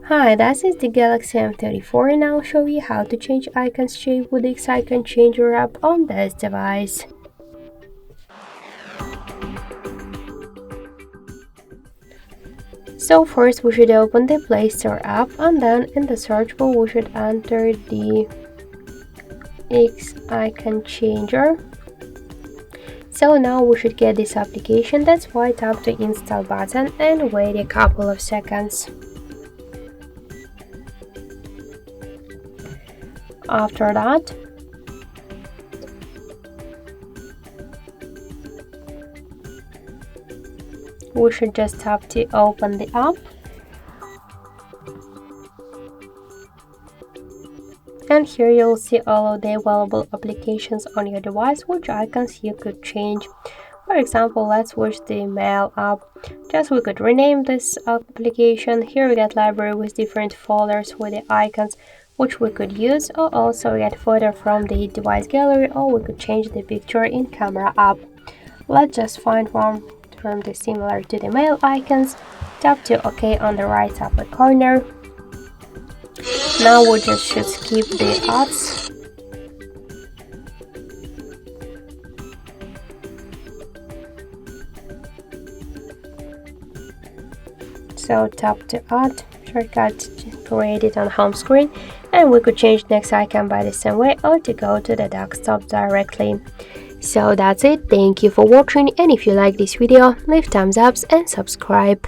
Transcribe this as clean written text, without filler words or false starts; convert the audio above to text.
Hi, this is the Galaxy M34 and I'll show you how to change icon's shape with the icon changer app on this device. So first we should open the Play Store app and then in the search bar we should enter the X icon changer. So now we should get this application, that's why tap the install button and wait a couple of seconds. After that, we should just tap to open the app. And here you'll see all of the available applications on your device, which icons you could change. For example, let's switch the mail app. Just we could rename this application. Here we get library with different folders with the icons which we could use, or also get photo from the device gallery, or we could change the picture in camera app. Let's just find one from the similar to the mail icons. Tap to OK on the right upper corner. Now we just should skip the ads. So tap to add shortcut created on home screen, and we could change next icon by the same way or to go to the desktop directly. So that's it. Thank you for watching, and if you like this video, leave thumbs up and subscribe.